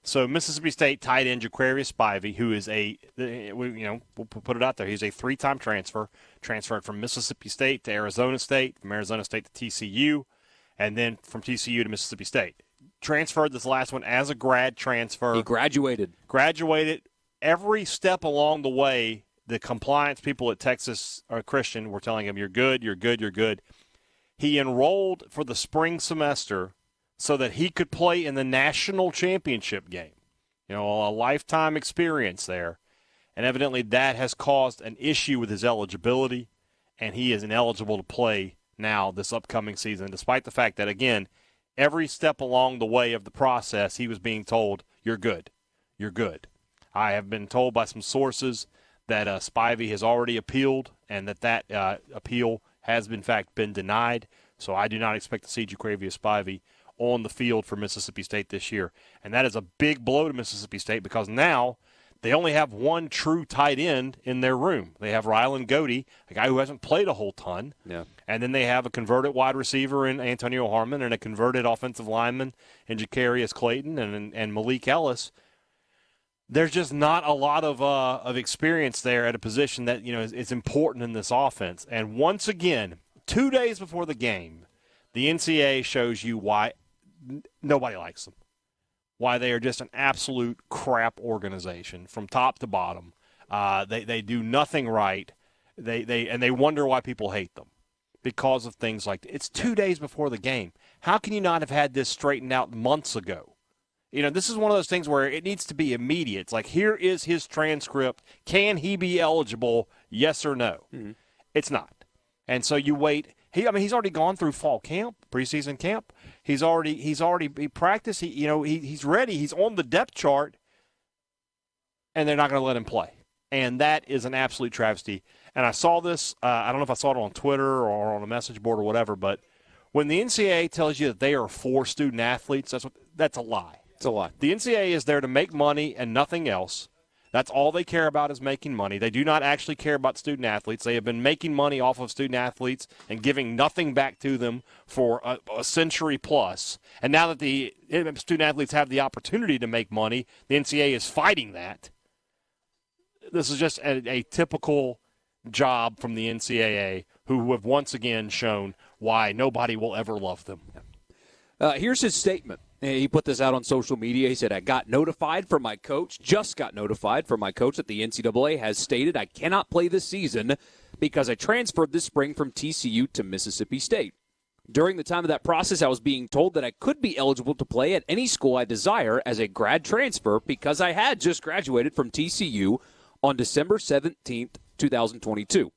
So Mississippi State tight end Jaquarius Spivey, who is we'll put it out there. He's a 3-time transferred from Mississippi State to Arizona State, from Arizona State to TCU, and then from TCU to Mississippi State. Transferred this last one as a grad transfer. He graduated. Every step along the way, the compliance people at Texas Christian were telling him, you're good, you're good, you're good. He enrolled for the spring semester so that he could play in the national championship game. A lifetime experience there. And evidently that has caused an issue with his eligibility, and he is ineligible to play now this upcoming season, despite the fact that, again, every step along the way of the process, he was being told, you're good, you're good. I have been told by some sources that Spivey has already appealed, and that appeal has, in fact, been denied. So I do not expect to see Jaquarius Spivey on the field for Mississippi State this year. And that is a big blow to Mississippi State because now they only have one true tight end in their room. They have Rylan Goede, a guy who hasn't played a whole ton. Yeah. And then they have a converted wide receiver in Antonio Harmon and a converted offensive lineman in Jacarius Clayton and Malik Ellis. There's just not a lot of experience there at a position that is important in this offense. And once again, 2 days before the game, the NCAA shows you why nobody likes them, why they are just an absolute crap organization from top to bottom. They do nothing right. They wonder why people hate them because of things like that. It's 2 days before the game. How can you not have had this straightened out months ago? This is one of those things where it needs to be immediate. It's like, here is his transcript. Can he be eligible? Yes or no? Mm-hmm. It's not. And so you wait. He's already gone through fall camp, preseason camp. He's already practiced. He's ready. He's on the depth chart, and they're not going to let him play. And that is an absolute travesty. And I saw this. I don't know if I saw it on Twitter or on a message board or whatever. But when the NCAA tells you that they are for student athletes, that's a lie. It's a lie. The NCAA is there to make money and nothing else. That's all they care about is making money. They do not actually care about student athletes. They have been making money off of student athletes and giving nothing back to them for a century plus. And now that the student athletes have the opportunity to make money, the NCAA is fighting that. This is just a typical job from the NCAA, who have once again shown why nobody will ever love them. Here's his statement. He put this out on social media. He said, just got notified from my coach that the NCAA has stated I cannot play this season because I transferred this spring from TCU to Mississippi State. During the time of that process, I was being told that I could be eligible to play at any school I desire as a grad transfer because I had just graduated from TCU on December 17th, 2022.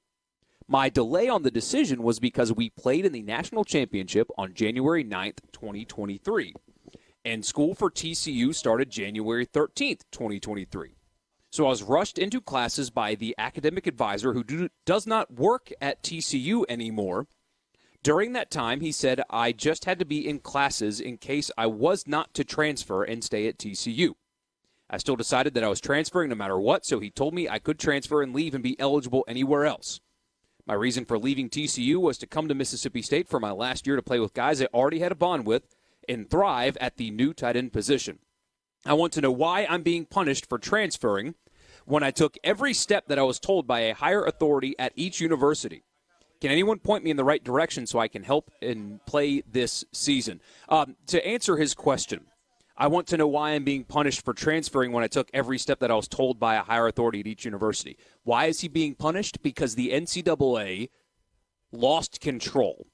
My delay on the decision was because we played in the national championship on January 9th, 2023. And school for TCU started January 13th, 2023. So I was rushed into classes by the academic advisor who does not work at TCU anymore. During that time, he said I just had to be in classes in case I was not to transfer and stay at TCU. I still decided that I was transferring no matter what, so he told me I could transfer and leave and be eligible anywhere else. My reason for leaving TCU was to come to Mississippi State for my last year to play with guys I already had a bond with and thrive at the new tight end position. I want to know why I'm being punished for transferring when I took every step that I was told by a higher authority at each university. Can anyone point me in the right direction so I can help and play this season? To answer his question, I want to know why I'm being punished for transferring when I took every step that I was told by a higher authority at each university. Why is he being punished? Because the NCAA lost control.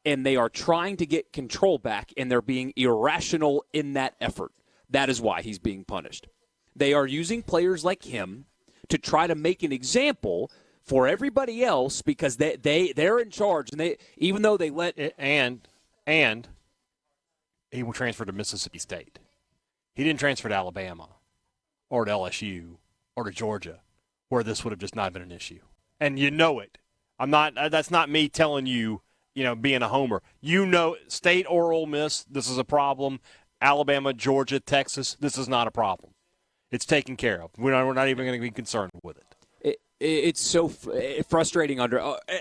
And they are trying to get control back, and they're being irrational in that effort. That is why he's being punished. They are using players like him to try to make an example for everybody else because they're in charge, and even though they let and he will transfer to Mississippi State. He didn't transfer to Alabama or to LSU or to Georgia, where this would have just not been an issue. And you know it. That's not me telling you. Being a homer. State or Ole Miss, this is a problem. Alabama, Georgia, Texas, this is not a problem. It's taken care of. We're not even going to be concerned with it. It's so frustrating.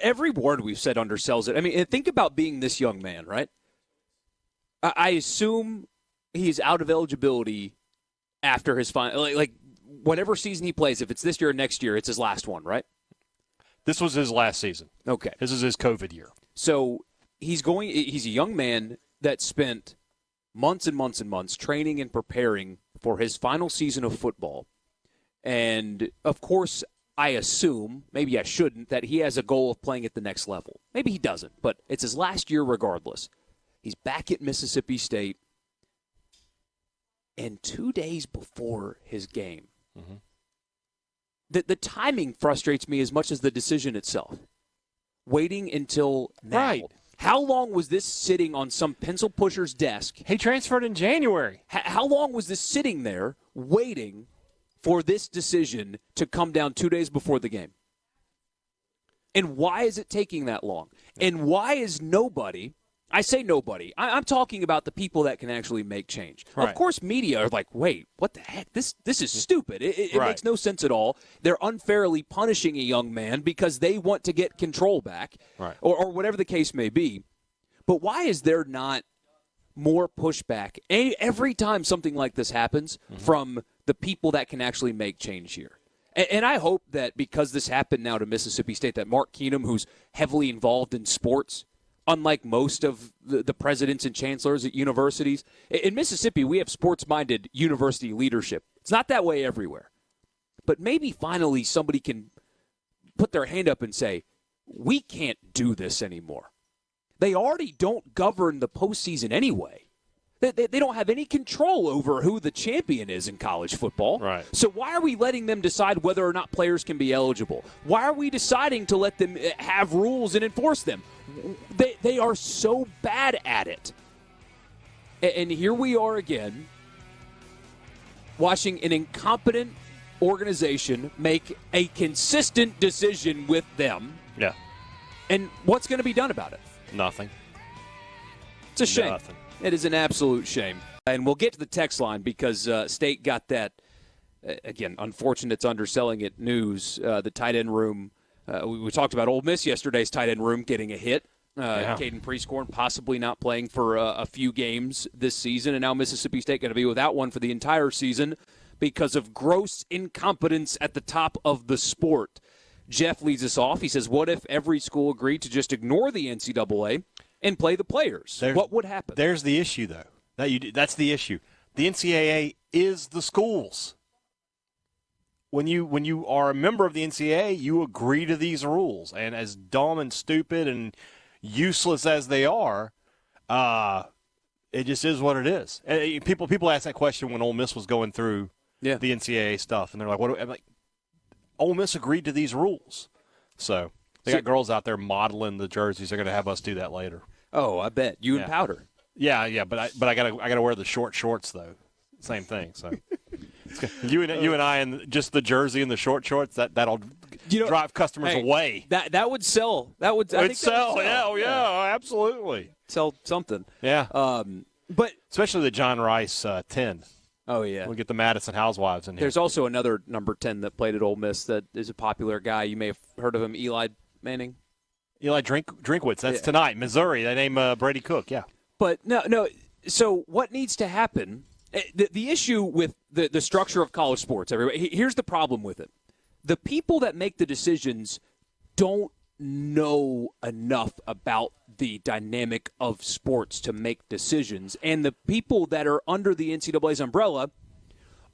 Every word we've said undersells it. I mean, think about being this young man, right? I assume he's out of eligibility after his final, like whatever season he plays, if it's this year or next year, it's his last one, right? This was his last season. Okay. This is his COVID year. So he's a young man that spent months and months and months training and preparing for his final season of football. And, of course, I assume, maybe I shouldn't, that he has a goal of playing at the next level. Maybe he doesn't, but it's his last year regardless. He's back at Mississippi State. And 2 days before his game, the timing frustrates me as much as the decision itself. Waiting until now. Right. How long was this sitting on some pencil pusher's desk? He transferred in January. How long was this sitting there waiting for this decision to come down 2 days before the game? And why is it taking that long? And why is nobody, I say nobody, I'm talking about the people that can actually make change. Right. Of course, media are like, wait, what the heck? This is stupid. It Right. makes no sense at all. They're unfairly punishing a young man because they want to get control back, Right. or whatever the case may be. But why is there not more pushback every time something like this happens from the people that can actually make change here? And I hope that because this happened now to Mississippi State, that Mark Keenum, who's heavily involved in sports, unlike most of the presidents and chancellors at universities, in Mississippi, we have sports-minded university leadership. It's not that way everywhere. But maybe finally somebody can put their hand up and say, we can't do this anymore. They already don't govern the postseason anyway. They don't have any control over who the champion is in college football. Right. So why are we letting them decide whether or not players can be eligible? Why are we deciding to let them have rules and enforce them? They are so bad at it. And here we are again, watching an incompetent organization make a consistent decision with them. Yeah. And what's going to be done about it? Nothing. It's a shame. Nothing. It is an absolute shame. And we'll get to the text line because State got that, again, unfortunate it's underselling it news. The tight end room, we talked about Ole Miss yesterday's tight end room getting a hit. Caden Prescorn possibly not playing for a few games this season. And now Mississippi State going to be without one for the entire season because of gross incompetence at the top of the sport. Jeff leads us off. He says, what if every school agreed to just ignore the NCAA and play the players? What would happen? There's the issue, though. That's the issue. The NCAA is the schools. When you are a member of the NCAA, you agree to these rules. And as dumb and stupid and useless as they are, it just is what it is. People ask that question when Ole Miss was going through the NCAA stuff, and they're like, "What?" I'm like, Ole Miss agreed to these rules. So they got girls out there modeling the jerseys. They're going to have us do that later. Oh, I bet. You and Powder. Yeah, but I gotta wear the short shorts though. Same thing. So you and I and just the jersey and the short shorts that'll drive customers away. That would sell. That would sell. Yeah, absolutely. Sell something. Yeah. But especially the John Rice 10. Oh, yeah. We'll get the Madison Housewives in here. There's also another number 10 that played at Ole Miss that is a popular guy. You may have heard of him, Eli Manning. Eli Drinkwitz. That's tonight. Missouri. They name Brady Cook, yeah. But, no. So what needs to happen, the issue with the structure of college sports, everybody, here's the problem with it. The people that make the decisions don't know enough about the dynamic of sports to make decisions. And the people that are under the NCAA's umbrella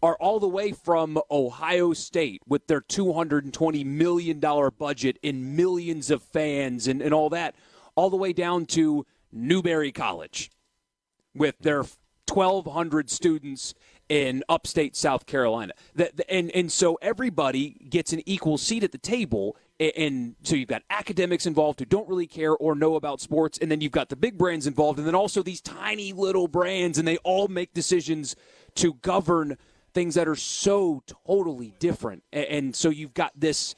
are all the way from Ohio State with their $220 million budget and millions of fans and all that, all the way down to Newberry College with their 1,200 students in upstate South Carolina. And so everybody gets an equal seat at the table. And so you've got academics involved who don't really care or know about sports, and then you've got the big brands involved, and then also these tiny little brands, and they all make decisions to govern things that are so totally different. And so you've got this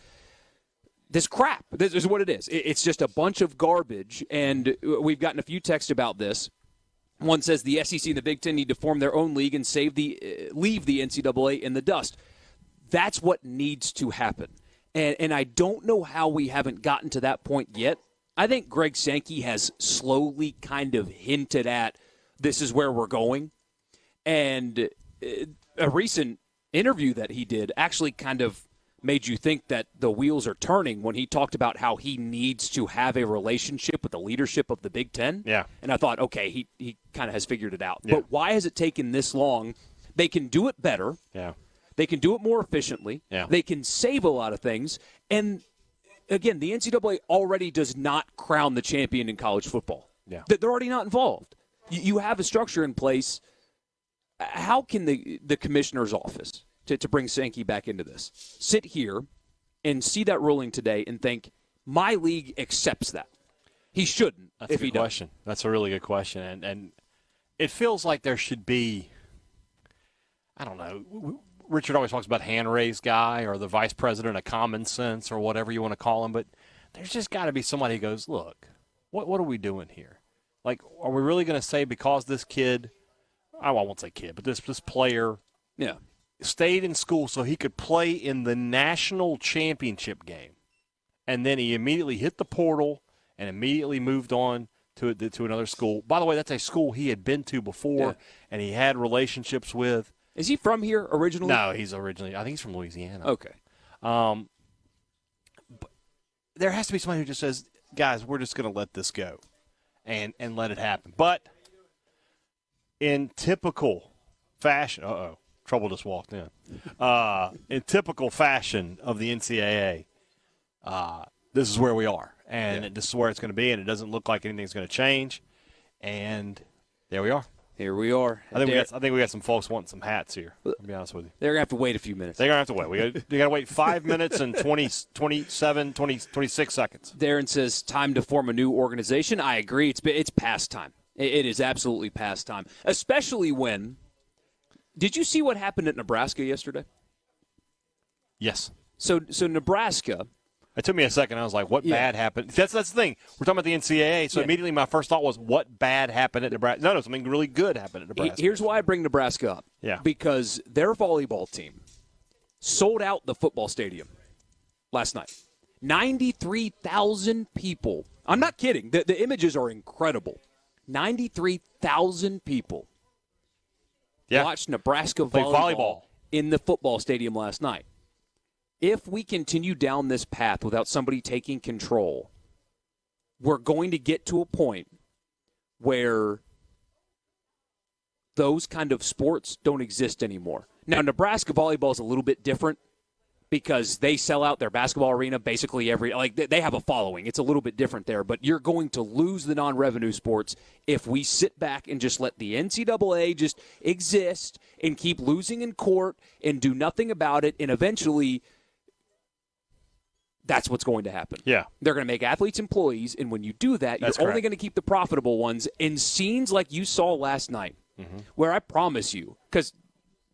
crap. This is what it is. It's just a bunch of garbage, and we've gotten a few texts about this. One says the SEC and the Big Ten need to form their own league and leave the NCAA in the dust. That's what needs to happen. And I don't know how we haven't gotten to that point yet. I think Greg Sankey has slowly kind of hinted at this is where we're going. And a recent interview that he did actually kind of made you think that the wheels are turning when he talked about how he needs to have a relationship with the leadership of the Big Ten. Yeah. And I thought, okay, he kind of has figured it out. Yeah. But why has it taken this long? They can do it better. Yeah. They can do it more efficiently. Yeah. They can save a lot of things. And, again, the NCAA already does not crown the champion in college football. Yeah. They're already not involved. You have a structure in place. How can the commissioner's office, to bring Sankey back into this, sit here and see that ruling today and think, my league accepts that? He shouldn't. That's a good question. That's a really good question. And it feels like there should be, I don't know, Richard always talks about hand-raised guy or the vice president of common sense or whatever you want to call him, but there's just got to be somebody who goes, look, what are we doing here? Like, are we really going to say because this kid, I won't say kid, but this player stayed in school so he could play in the national championship game, and then he immediately hit the portal and immediately moved on to another school. By the way, that's a school he had been to before and he had relationships with. Is he from here originally? No, I think he's from Louisiana. Okay. But there has to be somebody who just says, guys, we're just going to let this go and let it happen. But in typical fashion, trouble just walked in. In typical fashion of the NCAA, this is where we are. And this is where it's going to be, and it doesn't look like anything's going to change. And there we are. Here we are. I think we got some folks wanting some hats here. I'll be honest with you. They're going to have to wait a few minutes. They're going to have to wait. You got to wait 5 minutes and 26 seconds. Darren says, time to form a new organization. I agree. It's past time. It is absolutely past time. Especially when – did you see what happened at Nebraska yesterday? Yes. So Nebraska – it took me a second. I was like, what bad happened? That's the thing. We're talking about the NCAA, so immediately my first thought was, what bad happened at Nebraska? No, something really good happened at Nebraska. Here's why I bring Nebraska up. Yeah. Because their volleyball team sold out the football stadium last night. 93,000 people. I'm not kidding. The images are incredible. 93,000 people watched Nebraska volleyball in the football stadium last night. If we continue down this path without somebody taking control, we're going to get to a point where those kind of sports don't exist anymore. Now, Nebraska volleyball is a little bit different because they sell out their basketball arena basically they have a following. It's a little bit different there, but you're going to lose the non-revenue sports if we sit back and just let the NCAA just exist and keep losing in court and do nothing about it, and eventually that's what's going to happen. Yeah. They're going to make athletes employees, and when you do that, you're only going to keep the profitable ones in scenes like you saw last night, where I promise you, because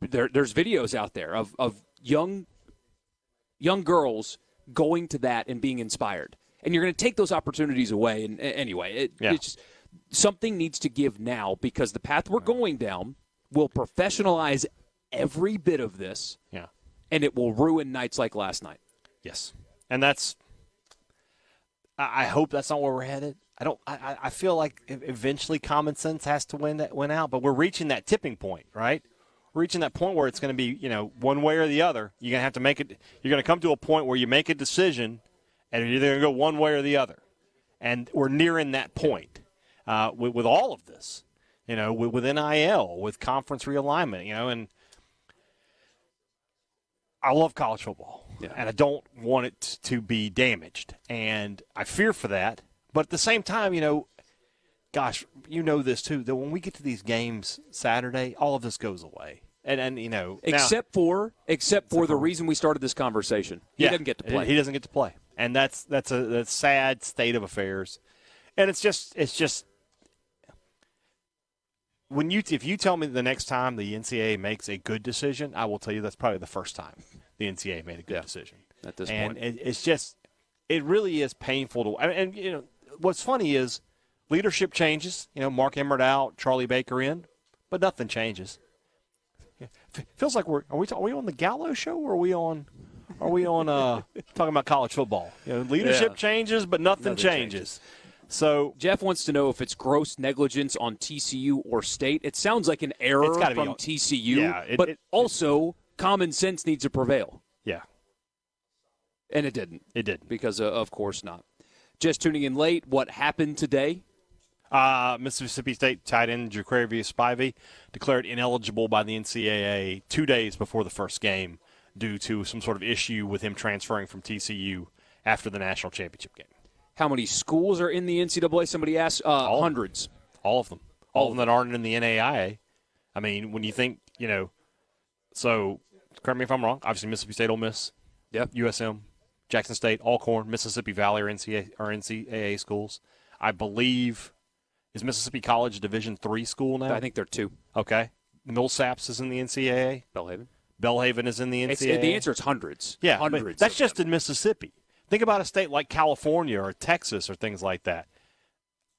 there's videos out there of young girls going to that and being inspired. And you're going to take those opportunities away. And anyway, it's just, something needs to give now because the path we're going down will professionalize every bit of this, and it will ruin nights like last night. Yes. And I hope that's not where we're headed. I feel like eventually common sense has to win out, but we're reaching that tipping point, right? We're reaching that point where it's going to be, one way or the other. You're going to have to make it. You're going to come to a point where you make a decision, and you're either going to go one way or the other. And we're nearing that point with all of this, with NIL, with conference realignment, and I love college football. Yeah. And I don't want it to be damaged. And I fear for that. But at the same time, gosh, this too, that when we get to these games Saturday, all of this goes away. And except for the reason we started this conversation. He doesn't get to play. He doesn't get to play. And that's a sad state of affairs. And it's just if you tell me the next time the NCAA makes a good decision, I will tell you that's probably the first time the NCAA made a good decision at this point. And it's just, it really is painful to. And what's funny is leadership changes. Mark Emmert out, Charlie Baker in, but nothing changes. Feels like are we on the Gallo show or are we on talking about college football? Leadership changes, but nothing changes. So Jeff wants to know if it's gross negligence on TCU or State. It sounds like an error from TCU, but also common sense needs to prevail. Yeah. And it didn't. It didn't. Because, of course, not. Just tuning in late, what happened today? Mississippi State tight end Jaquarius Spivey declared ineligible by the NCAA 2 days before the first game due to some sort of issue with him transferring from TCU after the national championship game. How many schools are in the NCAA? Somebody asked. Hundreds. All of them. All of them that aren't in the NAIA. I mean, when you think, so correct me if I'm wrong. Obviously, Mississippi State, Ole Miss, USM, Jackson State, Alcorn, Mississippi Valley are NCAA schools. I believe, is Mississippi College a Division III school now? I think they're 2. Okay. Millsaps is in the NCAA. Bellhaven is in the NCAA. The answer is hundreds. Yeah, hundreds. That's just in Mississippi. Think about a state like California or Texas or things like that.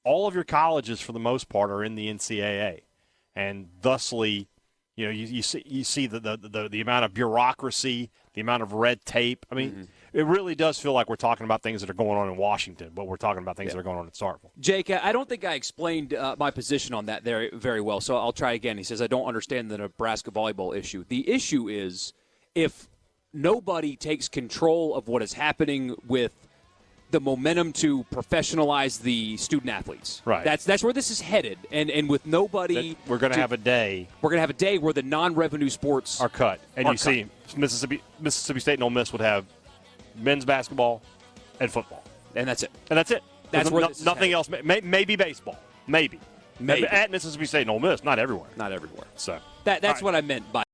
All of your colleges, for the most part, are in the NCAA, and thusly, you see the amount of bureaucracy, the amount of red tape. I mean, it really does feel like we're talking about things that are going on in Washington, but we're talking about things that are going on in Starkville. Jake, I don't think I explained my position on that there very well, so I'll try again. He says, I don't understand the Nebraska volleyball issue. The issue is if nobody takes control of what is happening with the momentum to professionalize the student athletes. Right. That's where this is headed. And with nobody... We're going to have a day... We're going to have a day where the non-revenue sports... are cut. And you see Mississippi State and Ole Miss would have men's basketball and football. And that's it. That's where nothing else. Maybe baseball. Maybe. At Mississippi State and Ole Miss. Not everywhere. Not everywhere. So That's what I meant by